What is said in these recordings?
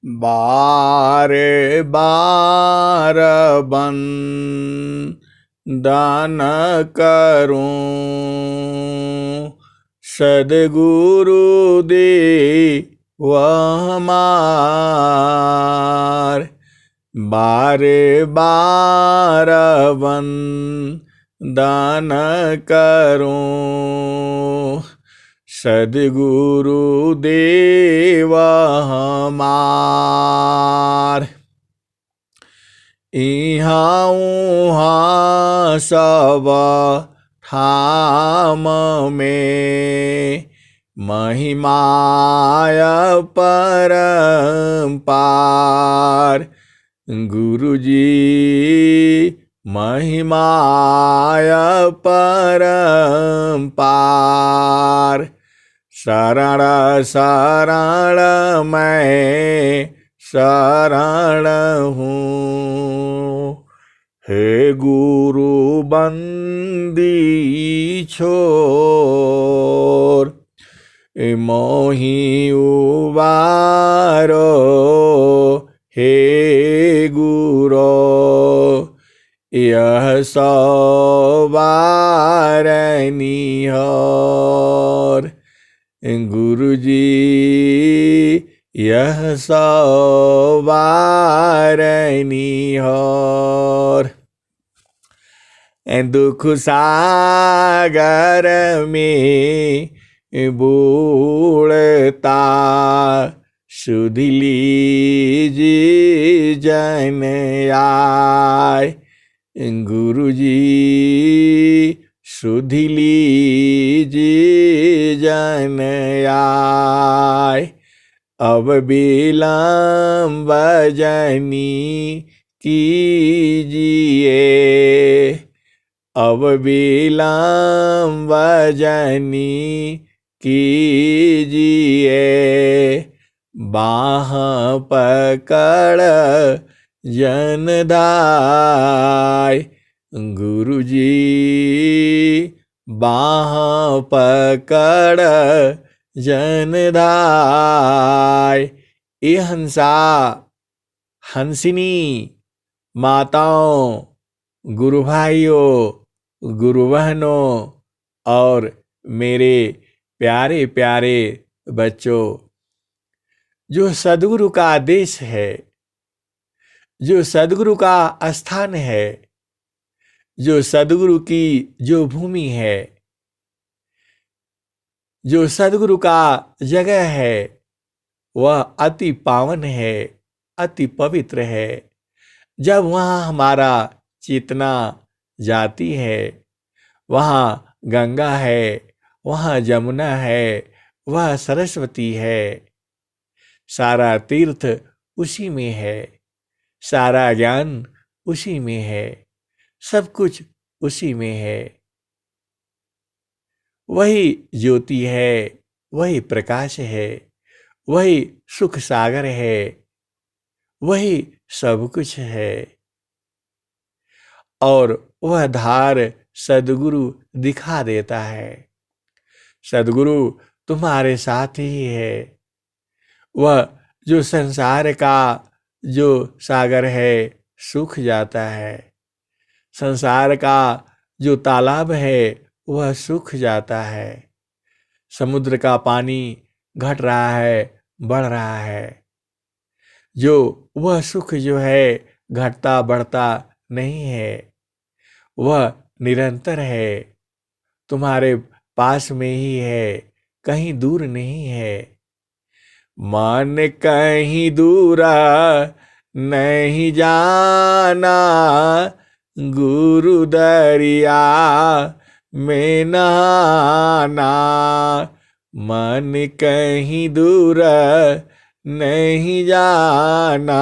बार बार बंदन करूं सद्गुरु देव हमार। बार बार वंदन करूं सद्गुरु देव हमार। इहाँ उहाँ सब ठाम में महिमाय परम्पार। गुरुजी महिमाय परम्पार। शरण शरण मैं शरण हूँ हे गुरु बंदी छोर। मोहि उबारो हे गुरो यह सवारनिहार। गुरुजी यह सवारनिहार। दुख सागर में बूढ़ता सुध लीजिए जन आय। गुरुजी सुध लीजिए जन आय। अब विलंब जनी कीजिए अब विलंब जनी कीजिए। बाह पकड़ जनदाय। गुरुजी बाह पकड़ जनदाय। ये हंसा हंसिनी माताओं गुरु भाइयों गुरु बहनों और मेरे प्यारे प्यारे बच्चों, जो सद्गुरु का आदेश है, जो सद्गुरु का स्थान है, जो सद्गुरु की जो भूमि है, जो सद्गुरु का जगह है, वह अति पावन है, अति पवित्र है। जब वहाँ हमारा चेतना जाती है, वहाँ गंगा है, वहाँ जमुना है, वह सरस्वती है। सारा तीर्थ उसी में है, सारा ज्ञान उसी में है, सब कुछ उसी में है। वही ज्योति है, वही प्रकाश है, वही सुख सागर है, वही सब कुछ है। और वह धार सद्गुरु दिखा देता है। सद्गुरु तुम्हारे साथ ही है। वह जो संसार का जो सागर है सूख जाता है, संसार का जो तालाब है वह सूख जाता है, समुद्र का पानी घट रहा है, बढ़ रहा है, जो वह सुख जो है घटता बढ़ता नहीं है, वह निरंतर है, तुम्हारे पास में ही है, कहीं दूर नहीं है। मन कहीं दूरा नहीं जाना, गुरु दरिया में नहाना। मन कहीं दूर नहीं जाना,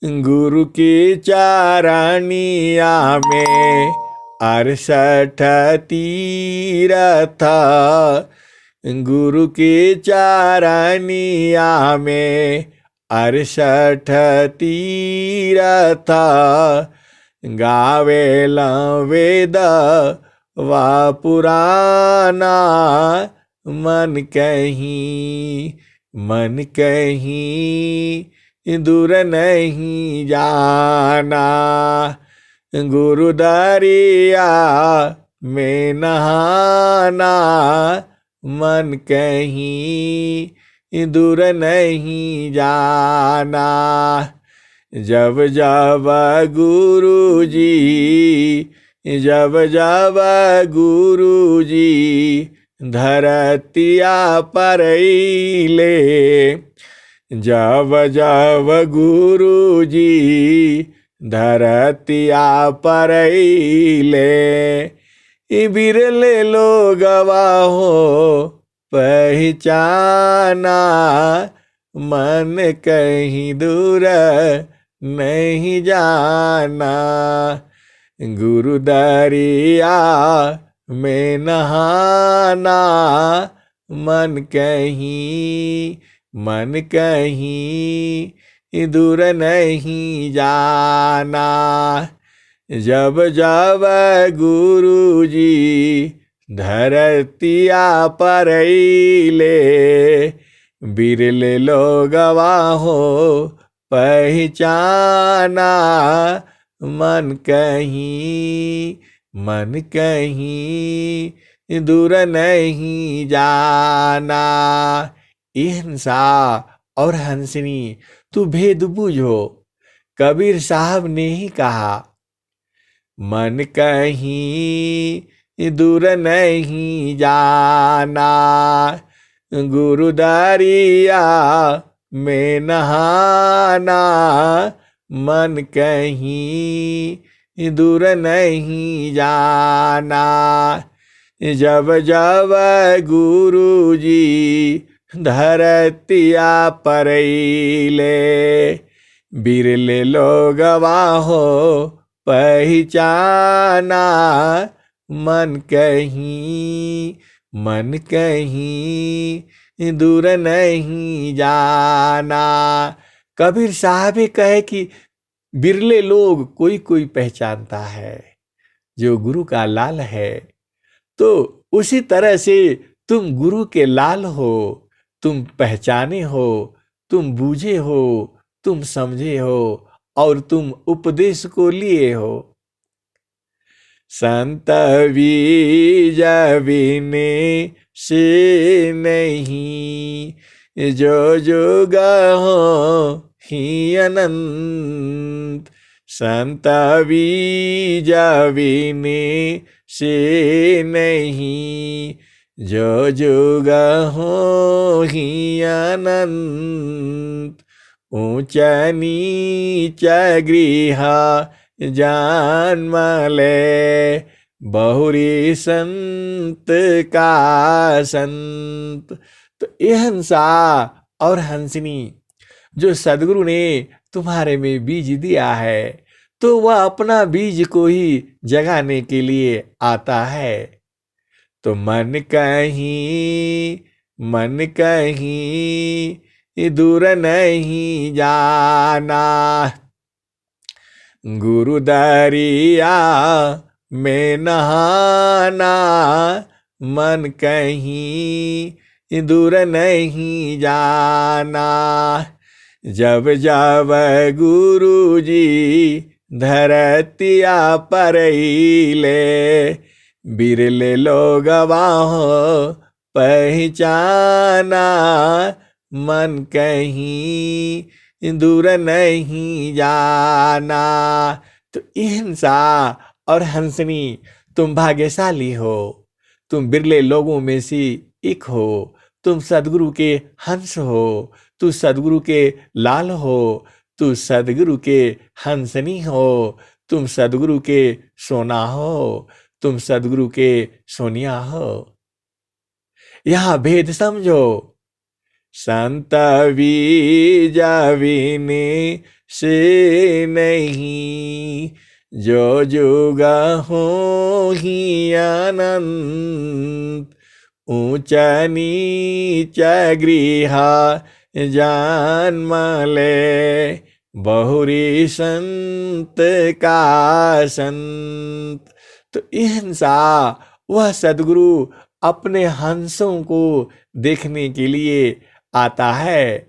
गुरु की चरनिया में 68 तीरथ। गुरु की चरनिया में 68 तीरथ। गावेल वेद व पुराना, मन कहीं मन कहीं दूर नहीं जाना, गुरु दरिया में नहाना, मन कहीं दूर नहीं जाना। जब जब गुरु जी, जब जब गुरु जी धरतिया पर ले, जब जब गुरु जी धरतिया पर ले, बिरले लोगवा हो पहचाना, मन कहीं दूर नहीं जाना, गुरु दरिया में नहाना, मन कहीं दूर नहीं जाना। जब जब गुरु जी धरतिया पर ले, बिरले लोगवा हो पहचाना, मन कहीं दूर नहीं जाना। हिंसा और हंसनी तू भेद बूझो, कबीर साहब ने ही कहा, मन कहीं दूर नहीं जाना, गुरु दरिया में नहाना, मन कहीं दूर नहीं जाना। जब जब गुरु जी धरतिया पर ले, बिरले लोगवा हो पहचाना, मन कहीं दूर नहीं जाना। कबीर साहब ही कहे कि बिरले लोग कोई कोई पहचानता है जो गुरु का लाल है। तो उसी तरह से तुम गुरु के लाल हो, तुम पहचाने हो, तुम बूझे हो, तुम समझे हो और तुम उपदेश को लिए हो। संत बीज बिने से नहीं, जो जुग हो ही अनंत, संत बीज बिने से नहीं, जो जुग हो ही अनंत। ऊंच नीच गृह जन्म ले, बहुरी संत का संत। तो ये हंसा और हंसनी जो सदगुरु ने तुम्हारे में बीज दिया है, तो वह अपना बीज को ही जगाने के लिए आता है। तो मन कहीं दूर नहीं जाना, गुरु दरिया में नहाना, मन कहीं दूर नहीं जाना। जब जब गुरु जी धरतिया पर ले, बिरले लोगवा हो पहचाना, मन कहीं दूर नहीं जाना। तो हिंसा और हंसनी तुम भाग्यशाली हो, तुम बिरले लोगों में से एक हो, तुम सदगुरु के हंस हो, तू सदगुरु के लाल हो, तू सदगुरु के हंसनी हो, तुम सदगुरु के सोना हो, तुम सदगुरु के सोनिया हो। यहां भेद समझो, संत बीज बिने से नहीं, जो जुग हो ही अनंत। ऊंच नीच गृह जन्म ले, बहुरी संत का संत। तो हिंसा वह सदगुरु अपने हंसों को देखने के लिए आता है।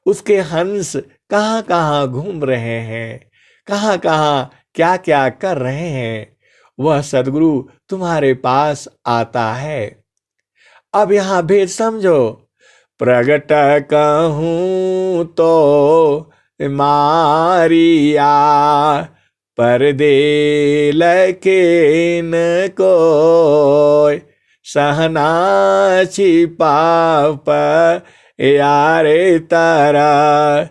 उसके हंस कहाँ कहाँ घूम रहे हैं, कहाँ कहाँ क्या क्या कर रहे हैं, वह सदगुरु तुम्हारे पास आता है। अब यहां भेद समझो। प्रगट कहूं तो मारिया, परदे लके न कोय, सहना छिपाप यारे तारा,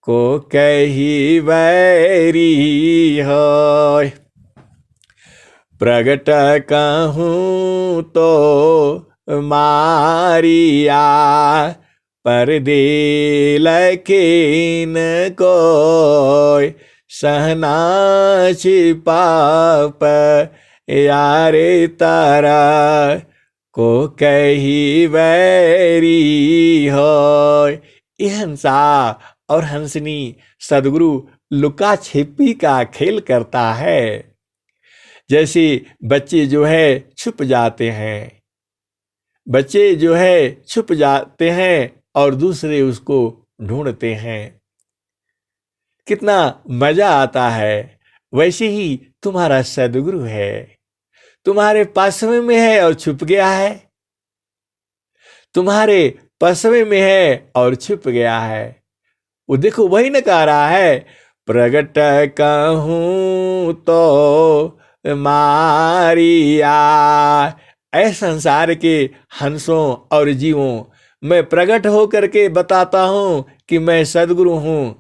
को कही वैरी होय। प्रगट कहूं तो मारिया, परदे लकीन कोय, सहना छिपाप यारे तारा, को कही वैरी होय। यह हंसा और हंसनी सदगुरु लुका छिपी का खेल करता है। जैसे बच्चे जो है छुप जाते हैं, बच्चे जो है छुप जाते हैं और दूसरे उसको ढूंढते हैं, कितना मजा आता है। वैसे ही तुम्हारा सदगुरु है, तुम्हारे पासवे में है और छुप गया है, तुम्हारे पासवे में है और छुप गया है। वो देखो वही न कह रहा है, प्रगट कहूं तो मारिया। ऐ संसार के हंसों और जीवों, मैं प्रकट होकर के बताता हूं कि मैं सदगुरु हूं,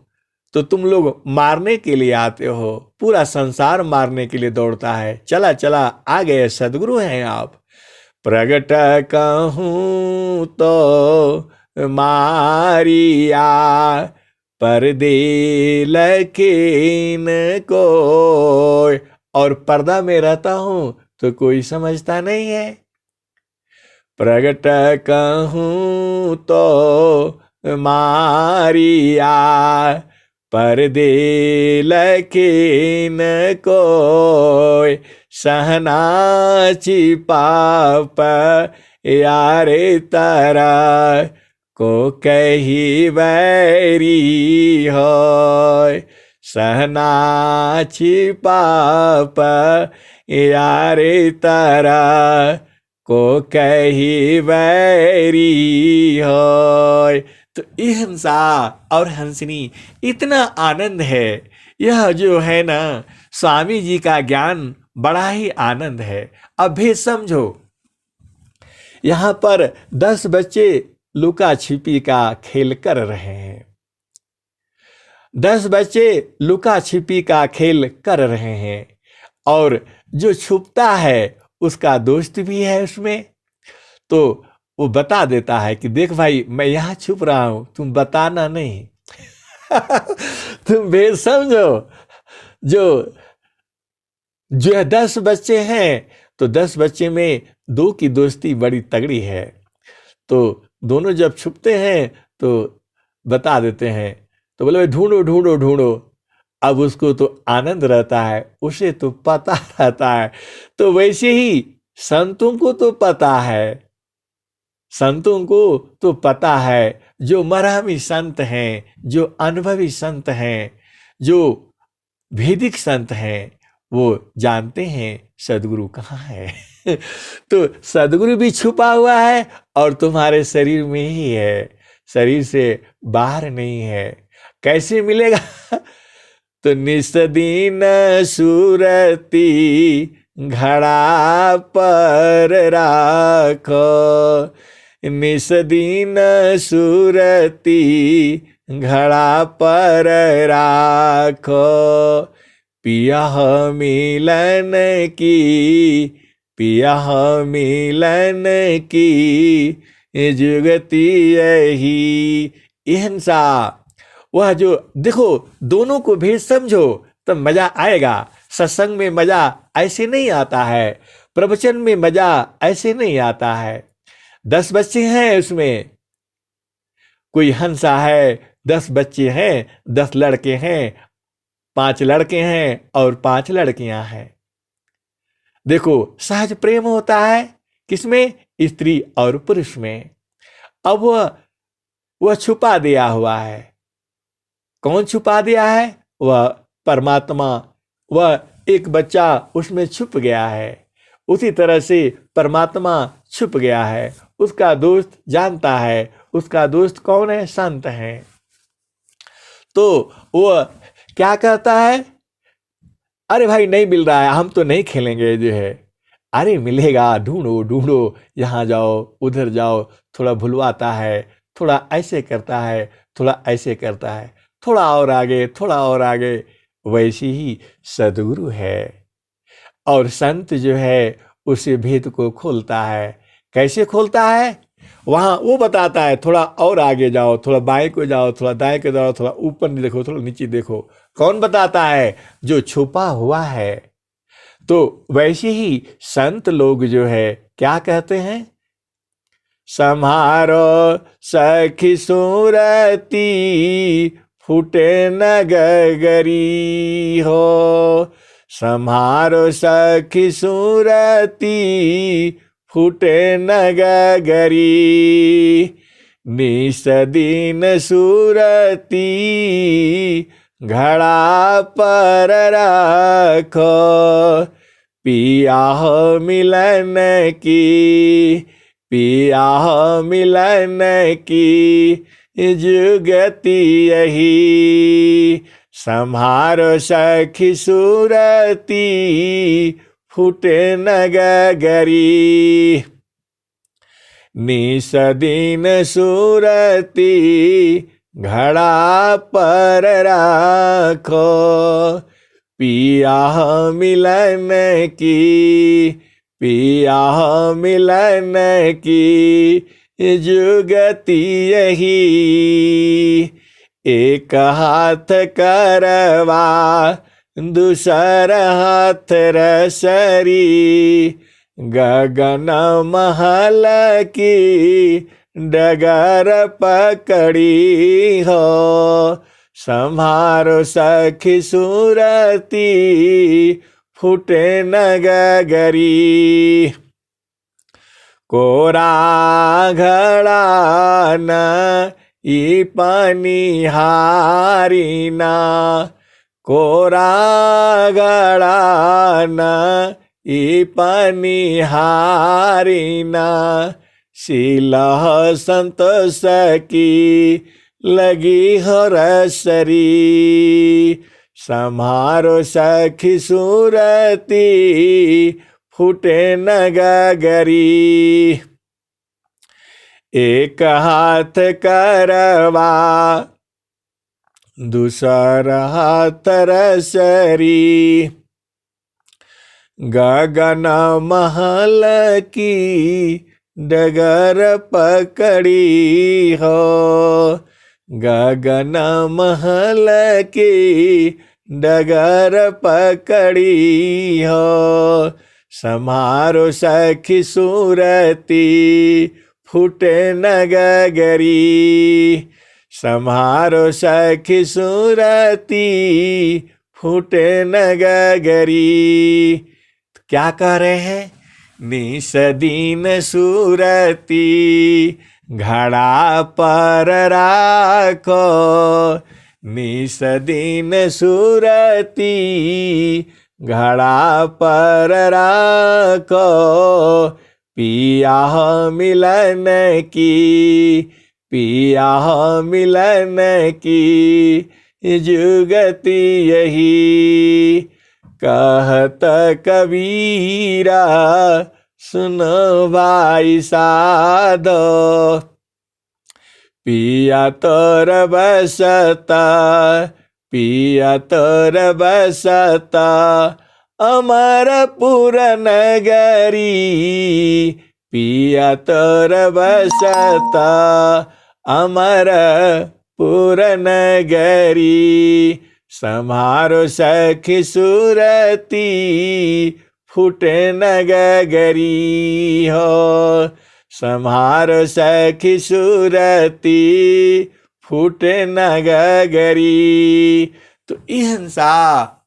तो तुम लोग मारने के लिए आते हो। पूरा संसार मारने के लिए दौड़ता है। चला चला आ गए, सदगुरु हैं आप। प्रगट कहूं तो मारिया, परदे लकीन कोय। और पर्दा में रहता हूं तो कोई समझता नहीं है। प्रगट कहूं तो मारिया, परदे लकीन कोय, सहना छिपाप यारे तारा, को कही वैरी होय। सहना छिपाप यारे तारा, को कही वैरी होय। तो ये हंसा और हंसनी इतना आनंद है। यह जो है ना, स्वामी जी का ज्ञान बड़ा ही आनंद है। अब भी समझो, यहां पर 10 बच्चे लुका छिपी का खेल कर रहे हैं। 10 बच्चे लुका छिपी का खेल कर रहे हैं, और जो छुपता है उसका दोस्त भी है उसमें। तो वो बता देता है कि देख भाई, मैं यहां छुप रहा हूं, तुम बताना नहीं। तुम भेद समझो। जो जो 10 बच्चे हैं, तो 10 बच्चे में 2 की दोस्ती बड़ी तगड़ी है। तो दोनों जब छुपते हैं तो बता देते हैं। तो बोले भाई ढूंढो ढूंढो ढूंढो। अब उसको तो आनंद रहता है, उसे तो पता रहता है। तो वैसे ही संतों को तो पता है, संतों को तो पता है। जो मरहमी संत हैं, जो अनुभवी संत हैं, जो वैदिक संत हैं, वो जानते हैं सदगुरु कहाँ है। तो सदगुरु भी छुपा हुआ है और तुम्हारे शरीर में ही है, शरीर से बाहर नहीं है। कैसे मिलेगा? तो निस्दीन सूरती घड़ा पर राखो, निस्दीन सूरती घड़ा पर राखो, पियह मिलन की, पियह मिलन की जुगती यही। हिंसा वह जो देखो, दोनों को भेद समझो तब मजा आएगा। सत्संग में मजा ऐसे नहीं आता है, प्रवचन में मजा ऐसे नहीं आता है। 10 बच्चे हैं उसमें, कोई हंसा है, 10 बच्चे हैं, 10 लड़के हैं, 5 लड़के हैं और 5 लड़कियां हैं। देखो सहज प्रेम होता है किसमें? स्त्री और पुरुष में। अब वह वह छुपा दिया हुआ है। कौन छुपा दिया है? वह परमात्मा। वह एक बच्चा उसमें छुप गया है, उसी तरह से परमात्मा छुप गया है। उसका दोस्त जानता है। उसका दोस्त कौन है? संत है। तो वह क्या कहता है? अरे भाई नहीं मिल रहा है, हम तो नहीं खेलेंगे जो है। अरे मिलेगा, ढूंढो ढूंढो, यहाँ जाओ उधर जाओ, थोड़ा भुलवाता है, थोड़ा ऐसे करता है, थोड़ा ऐसे करता है, थोड़ा और आगे, थोड़ा और आगे। वैसे ही सद्गुरु है और संत जो है उसे भेद को खोलता है। कैसे खोलता है? वहाँ वो बताता है, थोड़ा और आगे जाओ, थोड़ा बाएं को जाओ, थोड़ा दाएं को जाओ, थोड़ा ऊपर देखो, थोड़ा नीचे देखो। कौन बताता है? जो छुपा हुआ है। तो वैसे ही संत लोग जो है क्या कहते हैं? सम्हारो सखी सूरती, फूटे न गगरी हो। सम्हारो सखी सूरती, फूटे न गगरी। निस दिन सूरती, घड़ा पर रखो। पिया हो मिलन की, पिया हो मिलन की, जुगति यही। सम्हारो सखी सूरती, फूटे न गगरी। निस दिन सूरती, घड़ा पर राखो। पिया मिलन की, पिया मिलन की, जुगति यही। एक हाथ करवा, दूसर हाथ रसरी। गगन महल की, डगर पकड़ी हो। सम्हारो सखी सूरती, फूटे न गगरी। कोरा घड़ा न ई पानी हारीना। कोरा घड़ा न ई पानी हारीना। शीलह संतोष की, लगी हो रसरी। सम्हारो सखी सूरती, फूटे न गगरी। एक हाथ करवा, दूसर हाथ रसरी। गगन महल की, डगर पकड़ी हो। गगन महल की, डगर पकड़ी हो। सम्हारो सखी सूरती, फूटे न गगरी। सम्हारो सखी सूरती, फूटे न गगरी। तो क्या कह रहे हैं? निस दिन सूरती, घड़ा पर राखो। निस दिन सूरती, घड़ा पर राखो। पिया मिलन की, पिया मिलन की, जुगति यही। कहत कबीरा, सुनो भाई साधो। पिया तोर बसता, पिया तोर बसता, अमरपुर नगरी। पिया तोर बसता, अमरपुर नगरी। सम्हारो सखी सूरती, फूटे न गगरी हो। सम्हारो सखी सूरती, फूटे न गगरी। तो ये हंसा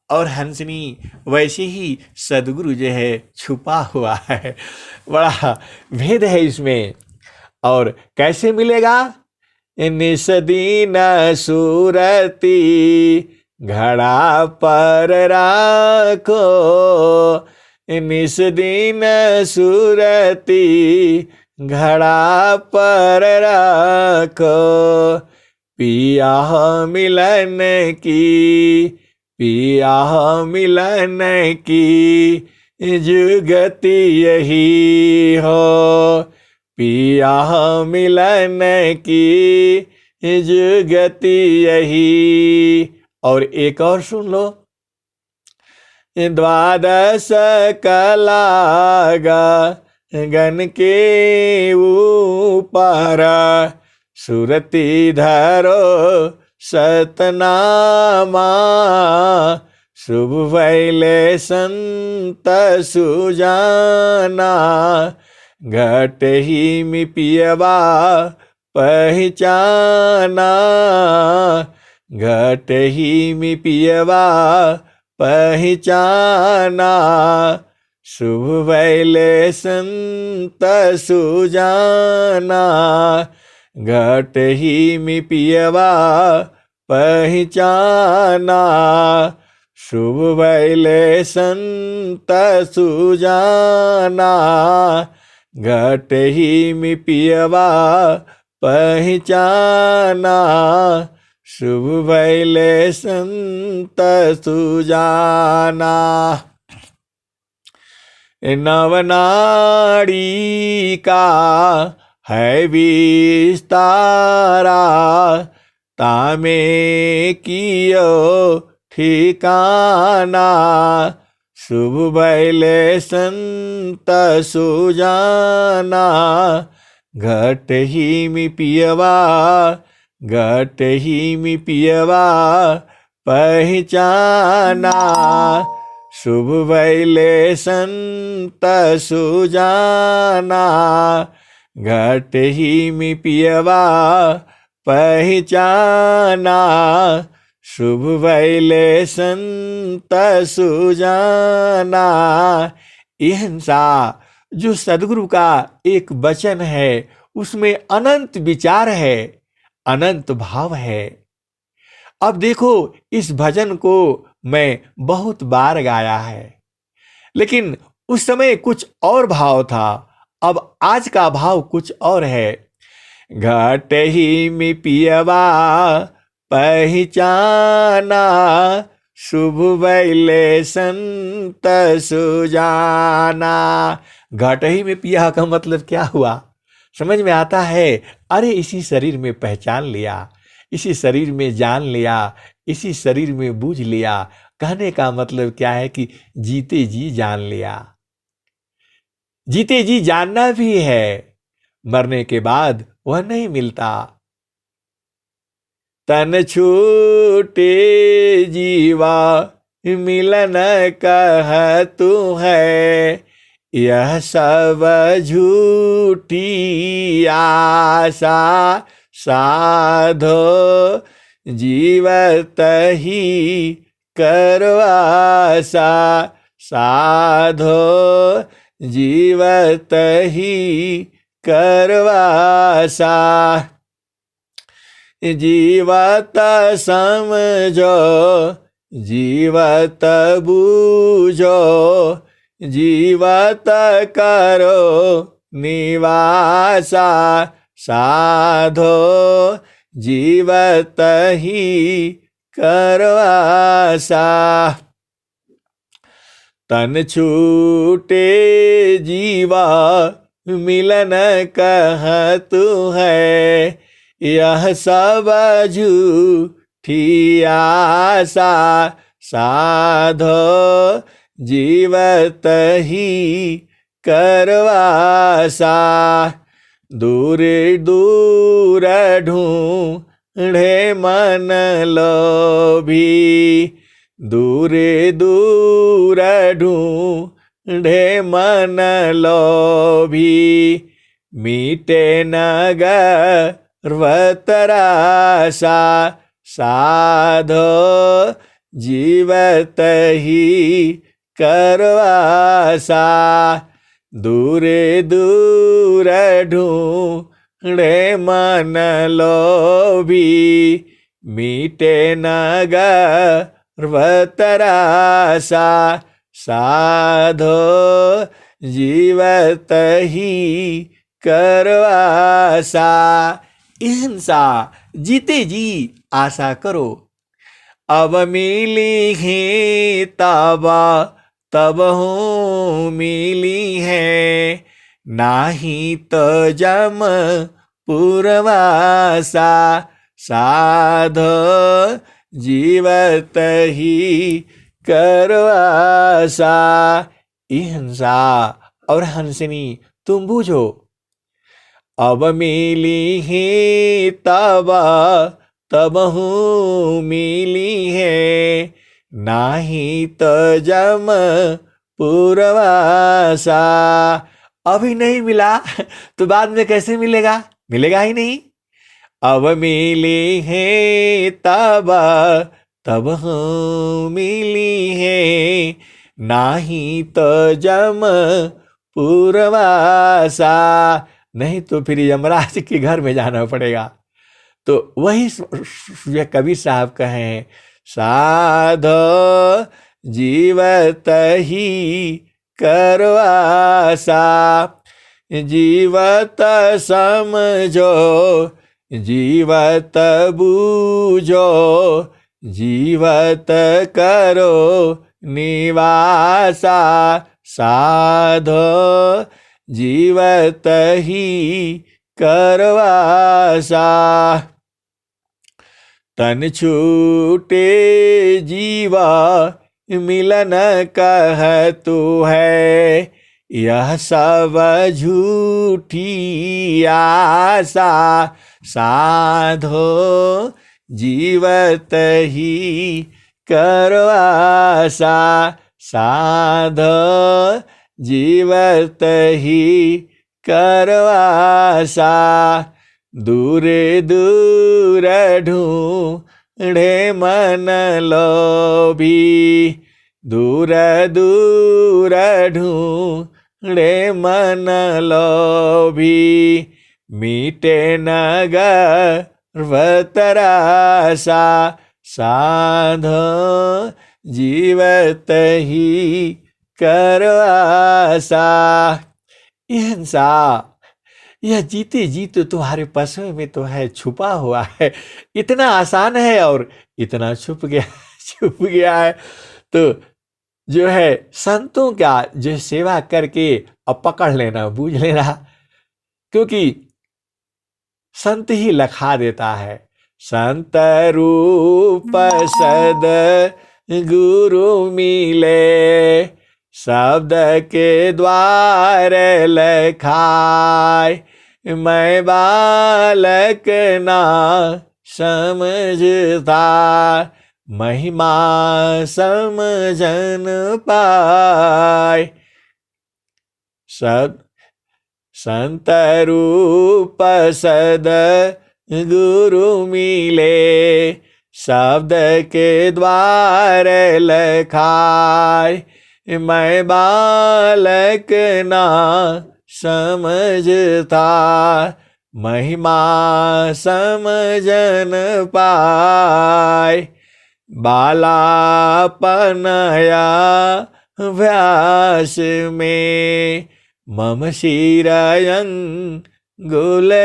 और हंसनी, वैसे ही सदगुरु जो है छुपा हुआ है। बड़ा भेद है इसमें। और कैसे मिलेगा? निस दिन सुरती घड़ा पर राखो, निस दिन सुरती घड़ा पर राखो। पिया मिलन की, पिया मिलन की जुगति यही हो, पिया मिलन की जुगति यही। और एक और सुन लो, द्वादश कलागा गण के ऊपर सुरती धरो सतनामा, शुभ भैले संत सुजाना, घट ही में पियवा पहचाना, घट ही में पियवा पहचाना, शुभ भैले संत सुजाना, घट ही में पियवा पहचाना, शुभ भैले संत सुजाना, घट ही में पियवा पहचाना, शुभ भैले संत सुजाना। नवनाड़ी का है विस्तारा, तामे कियो ठिकाना, शुभ भैले संत सुजाना, घट ही में पियवा, घट ही में पियवा पहचाना, शुभ भैले संत सुजाना, घट ही में पियवा पहचाना, शुभ भैले संत सुजाना। अहिंसा जो सदगुरु का एक वचन है, उसमें अनंत विचार है, अनंत भाव है। अब देखो, इस भजन को मैं बहुत बार गाया है, लेकिन उस समय कुछ और भाव था, अब आज का भाव कुछ और है। घट ही में पियवा पहचाना, शुभ भैले संत सुजाना। घट ही में पिया का मतलब क्या हुआ, समझ में आता है? अरे इसी शरीर में पहचान लिया, इसी शरीर में जान लिया, इसी शरीर में बूझ लिया। कहने का मतलब क्या है कि जीते जी जान लिया। जीते जी जानना भी है, मरने के बाद वह नहीं मिलता। तन छूटे जीवा मिलन कह तू है, यह सब झूठी आशा साधो जीवत ही करवासा, साधो जीवत ही करवासा। जीवत समझो जीवत बूझो, जीवत करो निवासा, साधो जीवत ही करवासा। तन छूटे जीवा मिलन कह तू है, यह सब झूठी आशा साधो जीवत ही करवासा। दूर दूर ढूंढे मन लोभी, दूर दूर ढूंढे मन लोभी, मीटे नगर्वतरासा, साधो जीवत ही करवासा। दूर दूर ढूंढे रे मन लोभी, मीटे न गर्व तरासा, साधो जीवत ही करवासा। हिंसा, जीते जी आशा करो। अब मिली ही तब तब हूँ मिली है, नाही तो जम पूर्वासा, साधो जीवत ही करवासा। हिंसा और हंसनी तुम बूझो। अब मिली ही तब तब हूँ मिली है, नाही तो जम पूर्वासा। अभी नहीं मिला तो बाद में कैसे मिलेगा? मिलेगा ही नहीं। अब मिली है तब तब हूँ मिली है, नाही तो जम पूर्वासा। नहीं तो फिर यमराज के घर में जाना पड़ेगा। तो वही कबीर साहब कहें, साधो जीवत ही करवासा, जीवत समझो, जीवत बूझो, जीवत करो निवासा, साधो जीवत ही करवासा। तन छूटे जीवा मिलन कह तू है, यह सब झूठी आशा, साधो जीवत ही करवासा, साधो जीवत ही करवासा। दूर दूर ढूंढे मन लोभी, दूर दूर ढूंढे मन लोभी, मीटे न गर्व तरासा, साधो जीवत ही करवासा। हिंसा, यह जीते जी तो तुम्हारे पसवे में तो है, छुपा हुआ है। इतना आसान है और इतना छुप गया है। तो जो है संतों का जो सेवा करके अब पकड़ लेना, बूझ लेना, क्योंकि संत ही लखा देता है। संत रूप सद गुरु मिले, शब्द के द्वार लखाए, मैं बालक ना समझता, महिमा समझन पाए। सब संत रूप सद गुरु मिले, शब्द के द्वार लखाए, मैं बालक ना समझता, महिमा समझन पाए। बालापनया व्यास में मम शिरयंगुल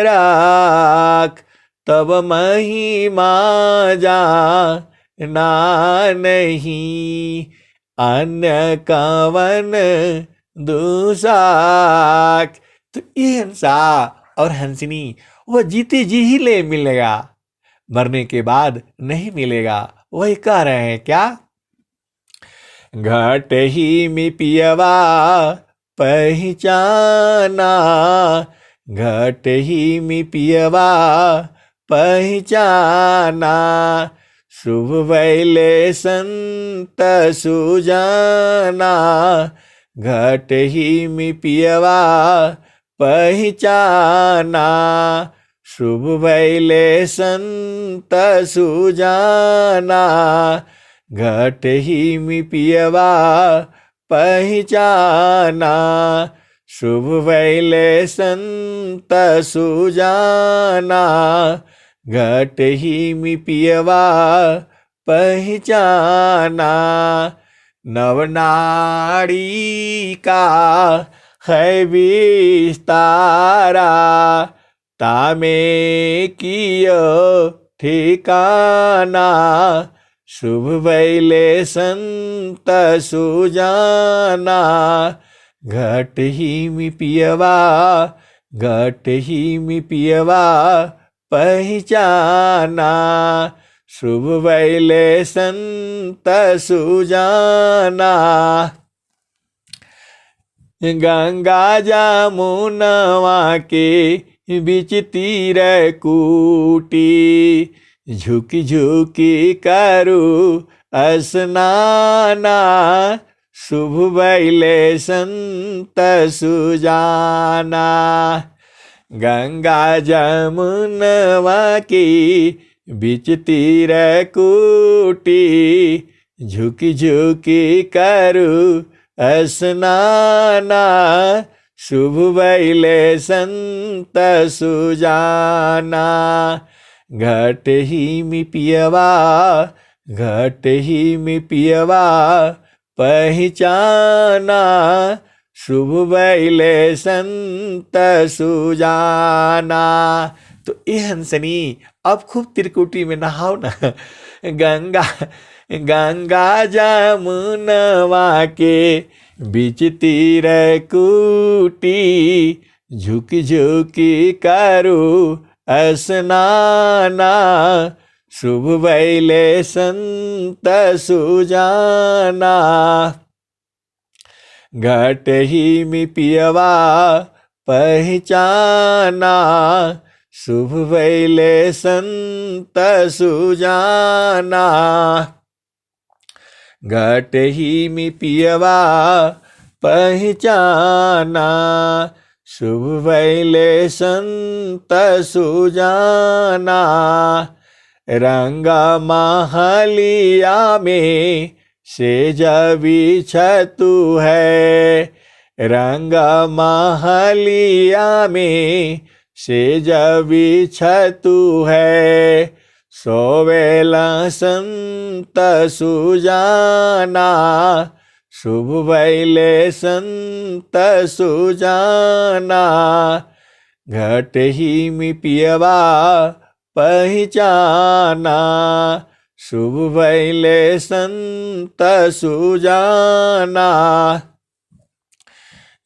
राख, तब महिमा जाना नहीं, अन्य कवन दूसाक। तो ये हिंसा और हंसनी वह जीते जी ही ले मिलेगा, मरने के बाद नहीं मिलेगा। वही कह रहे हैं क्या? घट ही में पियवा पहचाना, घट ही में पियवा पहचाना, शुभ वैले संत सुजाना, घट ही में पियवा पहचाना, शुभ वैले संत सुजाना, घट ही में पियवा पहचाना, शुभ वैले संत सुजाना, घट ही मी पियवा पहचाना। नवनाड़ी का है विस्तारा, तामे कियो ठिकाना। शुभ वैले संत सुजाना, घट ही मी पियवा, घट ही मी पियवा पहचाना। शुभ वैले संत सुजाना। गंगा जमुनवा के बीच तीर कूटी, झुकी झुकी करू स्नाना। शुभ वैले संत सुजाना, गंगा जमुनवा के बीच तीर कूटी, झुकी झुकी करू स्नाना। शुभ वैले संत सुजाना, घट ही मी पियवा, घट ही मी पियवा पहचाना। शुभ वैले संत सुजाना। तो ए हंसनी अब खूब त्रिकुटी में नहाओ ना। गंगा गंगा जमुनवा के बीच तीर कूटी, झुकी झुकी करू स्नाना। शुभ वैले संत सुजाना, घट ही मी पियवा पहचाना। शुभ वैले संत सुजाना, घट ही मी पियवा पहचाना। शुभ वैले संत सुजाना, रंग महलिया में सेज बिछतु है। रंग महलिया में सेज बिछतु है। सोवेला संत सुजाना, शुभ वैले संत सुजाना। घट ही मी पियवा पहचाना। शुभ वैले संत सुजाना।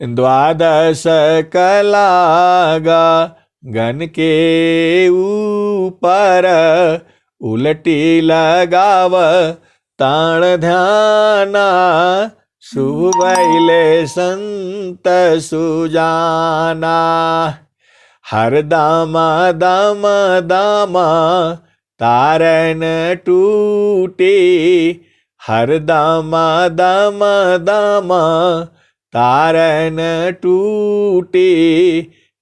द्वादश कलागा गन के ऊपर, उलटी लगाव ताण ध्याना। शुभ वैले संत सुजाना, हर दामा दाम दामा तारन टूटे। हर दामा दाम दामा तारन टूटे।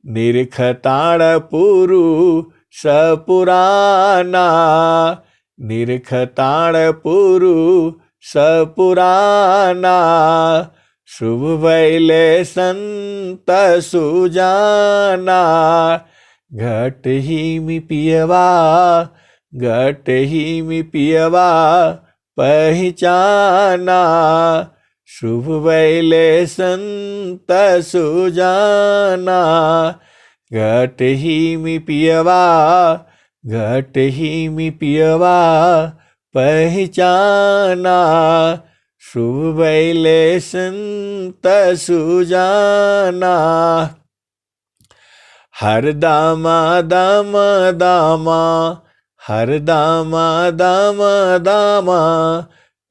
निरखताण पुरुष पुराना। निरखताण पुरुष पुराना। शुभ वैले संत सुजाना। घट ही मी पियवा, घट ही मी पियवा पहचाना। शुभ वैले संत सुजाना। घट ही मी पियवा, घट ही मी पियवा पहचाना। शुभ वैले संत सुजाना। हर दामा दाम दामा, हर दामा दाम दामा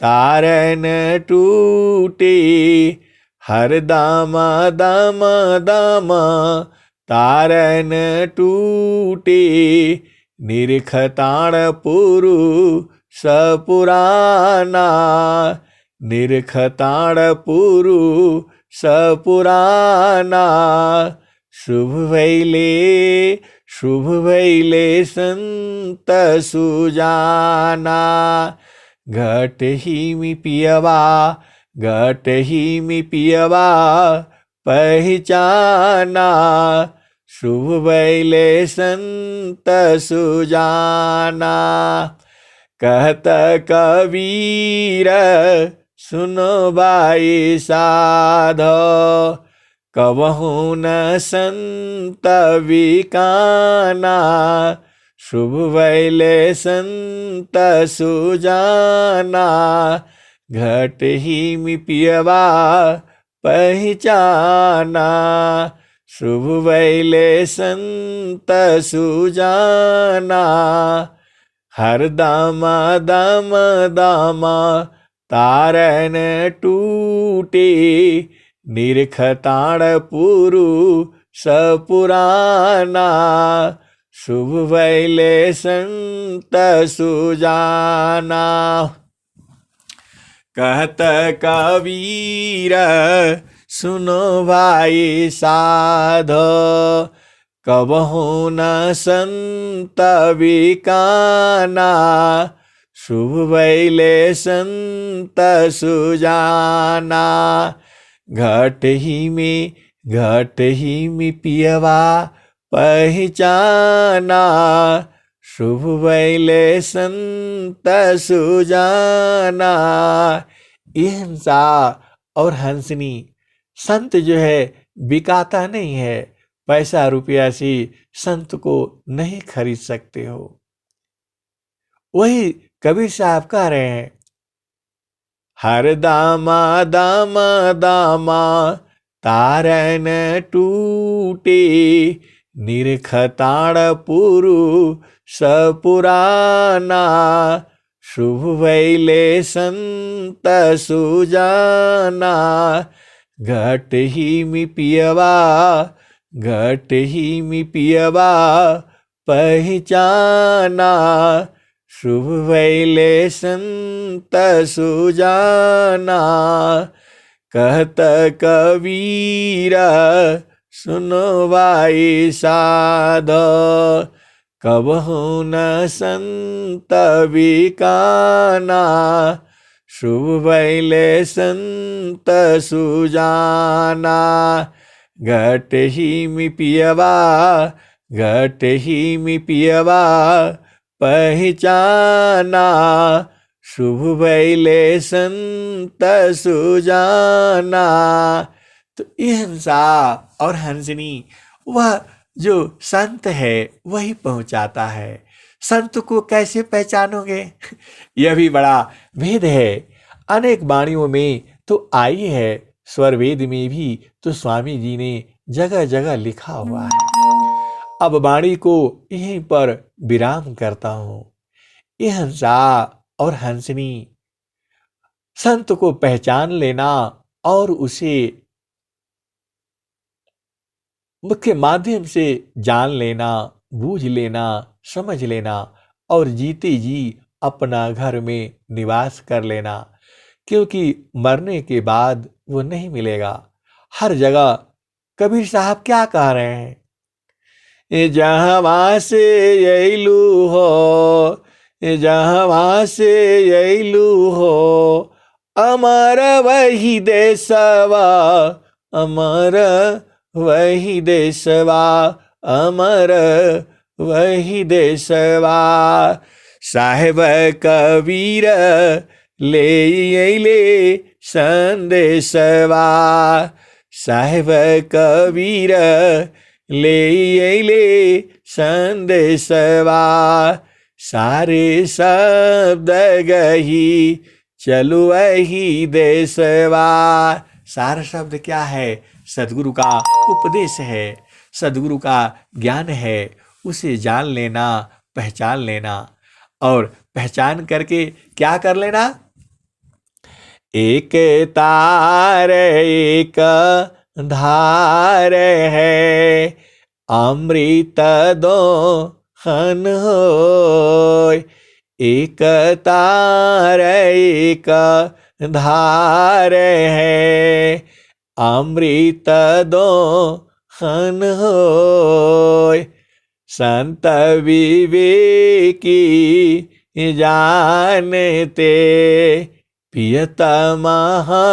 तारन टूटे। हर दामा दाम दामा तारन टूटे। निरखताण पुरुष पुराना। निरखताण पुरुष पुराना। शुभ वैले संत सुजाना। घट ही मी पियवा, घट ही मी पियवा पहचाना, शुभ बैले संत सुजाना। कहत कबीर सुनो भाई साधो, कबहु न संत विकाना, शुभ बैले संत सुजाना। घट ही मि पियवा पहचाना, शुभ बैले संत सुजाना। हर दामा दाम दामा तारन टूटे, निरखताण पुरु सपुराना, शुभ बैले संत सुजाना। कहत कबीर सुनो भाई साधो, कबहु न संत विकाना, शुभ बैले संत सुजाना। घट ही में पियवा पहचाना, शुभ बैले संत सुजाना। ये हंसा और हंसनी, संत जो है बिकाता नहीं है, पैसा रुपया से संत को नहीं खरीद सकते हो। वही कबीर साहब कह रहे हैं, हर दामा दामा दामा तारन टूटे, निरखताण पुरु सपुराना, शुभ बैले संत सुजाना। घट ही मि पियवा पहचाना, शुभ बैले संत सुजाना। कहत कबीर सुनो भाई साधो, कबहु न संत विकाना, शुभ बैले संत सुजाना। घट ही मि पियवा पहचाना, शुभ बैले संत सुजाना। तो ये हंसा और हंसनी, वह जो संत है वही पहुंचाता है। संत को कैसे पहचानोगे? यह भी बड़ा भेद है। अनेक वाणियों में तो आई है, स्वर वेद में भी तो स्वामी जी ने जगह जगह लिखा हुआ है। अब वाणी को यहीं पर विराम करता हूं। यह हंसा और हंसनी, संत को पहचान लेना और उसे मुख्य माध्यम से जान लेना, बूझ लेना, समझ लेना और जीते जी अपना घर में निवास कर लेना, क्योंकि मरने के बाद वो नहीं मिलेगा। हर जगह कबीर साहब क्या कह रहे हैं? जहाँ से अइलू हो, जहाँ से अइलू हो, अमर वही देशवा, अमर वही देशवा, अमर वही देशवा। साहेब कबीर ले अइले संदेशवा, साहेब कबीर ले अइले संदेशवा। सारे शब्द गही चलु वही देशवा। सारा शब्द क्या है? सदगुरु का उपदेश है, सदगुरु का ज्ञान है। उसे जान लेना, पहचान लेना और पहचान करके क्या कर लेना? एक तार एक धार है, अमृत दो हन होय। एक तार एक धार है, अमृत दो हन होय। संत विवेकी जानते, पियत महा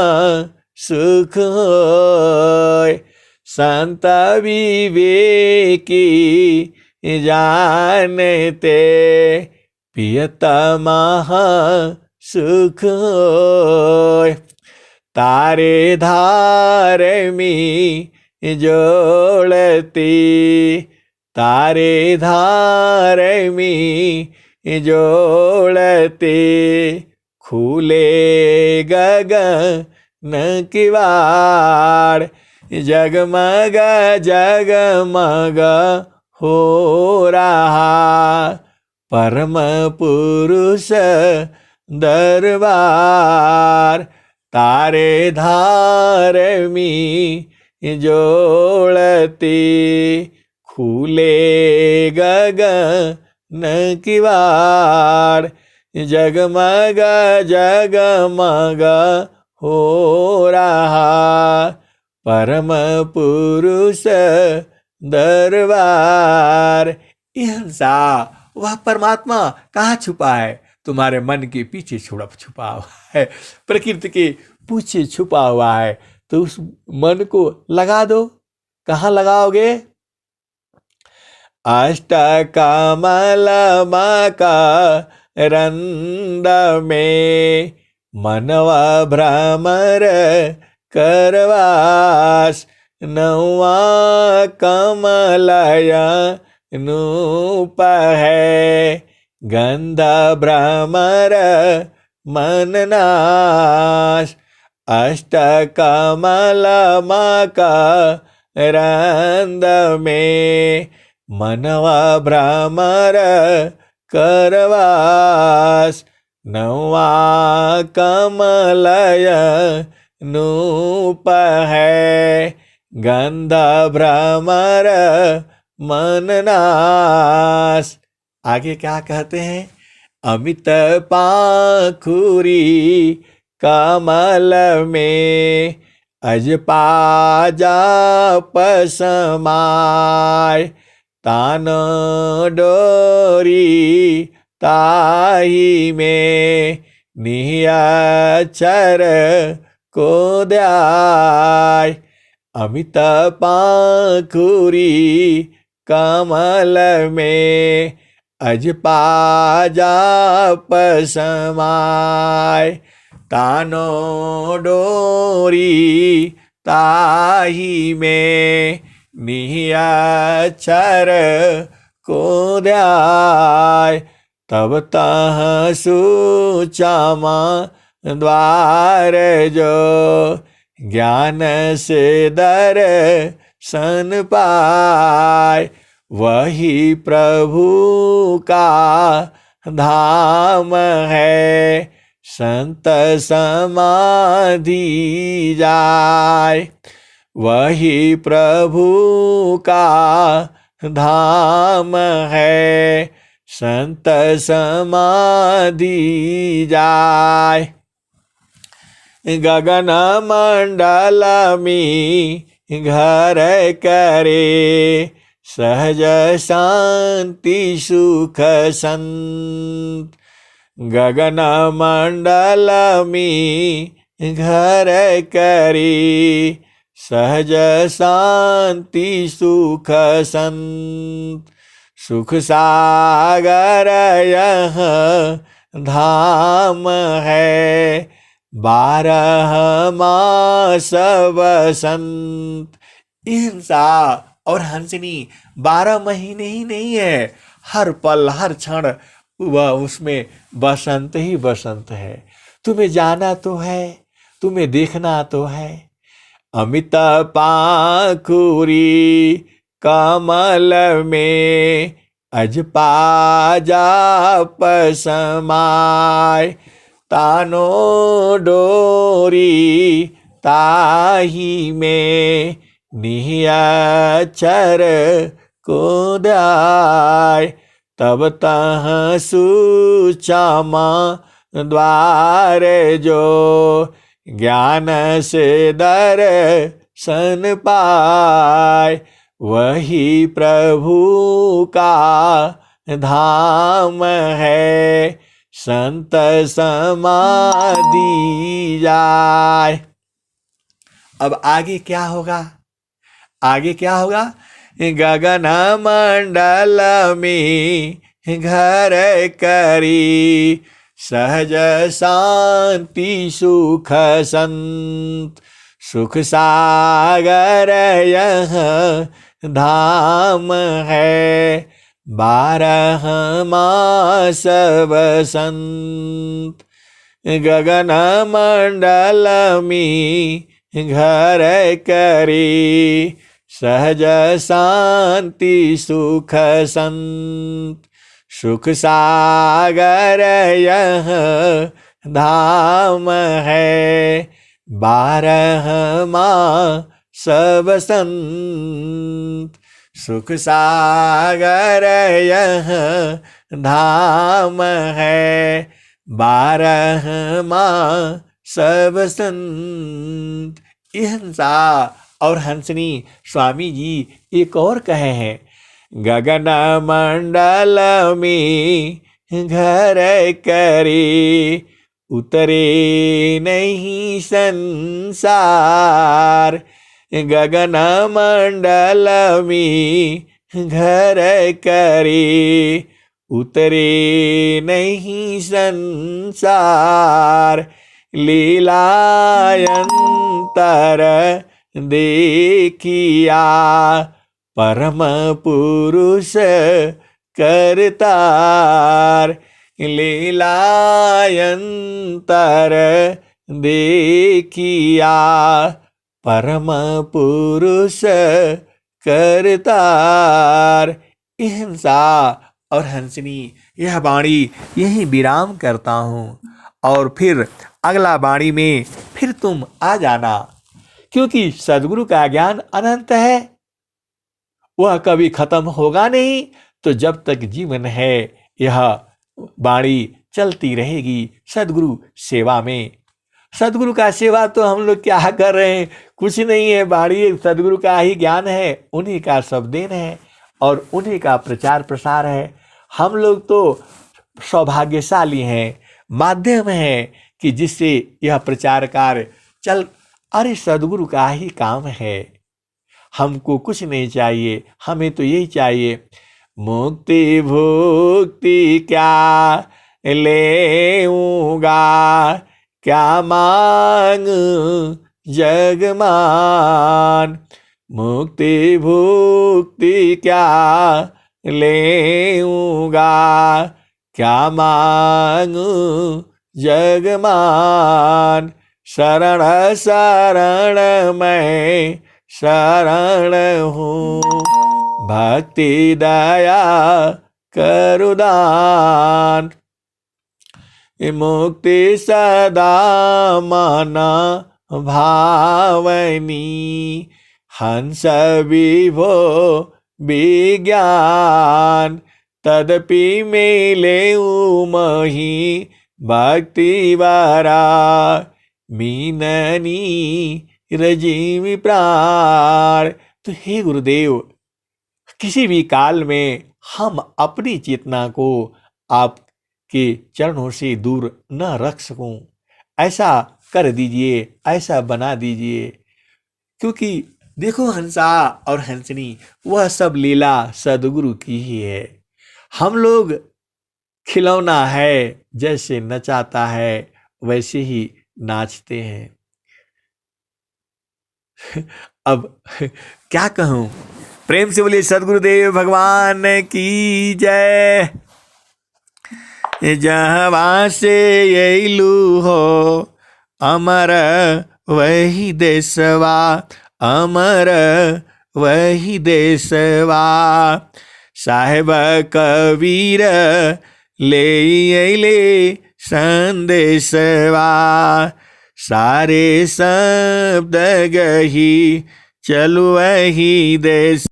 सुख होय। संत विवेकी जानते, प्रियतम सुख होय। तारे धारमी जोड़ती, तारे धारमी जोड़ते, खुले गगन किवाड़, जगमग जगमग हो रहा परम पुरुष दरबार। तारे धारमी जोड़ती, खुले गगन किवाड़, जगमग जगमग हो रहा परम पुरुष दरबार। अहिंसा, वह परमात्मा कहाँ छुपा है? तुम्हारे मन के पीछे छुपा हुआ है, प्रकृति के पीछे छुपा हुआ है। तो उस मन को लगा दो। कहाँ लगाओगे? अष्ट कमल मकरंद में मनवा भ्रमर करवास, नौवा कमलय नूप है, गंध भ्रमर मननाश। अष्ट कमल मकरंद में मनवा भ्रमर करवास, नौवा कमलय नूप है, गंध भ्रमर मननाश। आगे क्या कहते हैं? अमित पाखुरी कमल में अजपा जाप समाय, तान डोरी ताही में निहचर को द्याय। अमित पाखुरी कमल में अजपा जाप समाय, तानो डोरी ताही में निहचर को द्याय। तब तह सुचामा द्वार जो, ज्ञान से दर्शन पाय, वही प्रभु का धाम है, संत समाधि जाय। वही प्रभु का धाम है, संत समाधि जाय। गगन मंडल में घर करे, सहज शांति सुख संत। गगन मंडल में घर करी, सहज शांति सुख संत। सुख सागर यह धाम है, 12 मास बसंत। अहिंसा और हंसनी 12 महीने ही नहीं है, हर पल हर क्षण वह उसमें बसंत ही बसंत है। तुम्हें जाना तो है, तुम्हें देखना तो है। अमित पाखुरी कमल में अजपा जाप समाय, तानो डोरी ताही में निहचर को दाय। तब तह सुचामा द्वार जो, ज्ञान से दर्शन पाय। वही प्रभु का धाम है, संत समाधि जाय। अब आगे क्या होगा? आगे क्या होगा? गगन मंडल में घर करी, सहज शांति सुख संत, सुख सागर यह धाम है, 12 मास बसंत। गगन मंडल में घर करी, सहज शांति सुख संत, सुख सागर यह धाम है, 12 मास बसंत। सुख सागर यह धाम है, 12 मास बसंत। हंसा और हंसनी स्वामी जी एक और कहे हैं, गगन मंडल में घर करे, उतरे नहीं संसार। गगन मंडल में घर करे, उतरे नहीं संसार। लीलायंतर देखिया, परम पुरुष करतार। लीलायंतर देखिया, परम पुरुष करतार। हिंसा और हंसनी यह वाणी यही विराम करता हूँ, और फिर अगला वाणी में फिर तुम आ जाना, क्योंकि सद्गुरु का ज्ञान अनंत है, वह कभी खत्म होगा नहीं। तो जब तक जीवन है यह वाणी चलती रहेगी सद्गुरु सेवा में। सद्गुरु का सेवा तो हम लोग क्या कर रहे हैं? कुछ नहीं है, वाणी सद्गुरु का ही ज्ञान है, उन्हीं का सब देन है और उन्हीं का प्रचार प्रसार है। हम लोग तो सौभाग्यशाली हैं, माध्यम है कि जिससे यह प्रचार कार्य चल। अरे सद्गुरु का ही काम है, हमको कुछ नहीं चाहिए, हमें तो यही चाहिए, मुक्ति भुक्ति क्या लेऊंगा, क्या मांग जगमान। मुक्ति भुक्ति क्या लेऊंगा, क्या मांग जगमान। शरण शरण मैं शरण हूँ, भक्ति दया करुदान। मुक्ति सदा मन भावनी, हंस विभो विज्ञान। तदपि मिले मही भक्ति वारा, मीननी रजीवी प्राण। तो हे गुरुदेव, किसी भी काल में हम अपनी चेतना को आपके चरणों से दूर न रख सकूं, ऐसा कर दीजिए, ऐसा बना दीजिए। क्योंकि देखो हंसा और हंसनी वह सब लीला सद्गुरु की ही है। हम लोग खिलौना है, जैसे नचाता है वैसे ही नाचते हैं। अब क्या कहूं, प्रेम से बोलिए सद्गुरुदेव भगवान की जय। जहाँ से यलू हो अमर वही देशवा, अमर वही देशवा। साहेब कबीर ले संदेशवा, सारे शब्द गही चलु वही देश।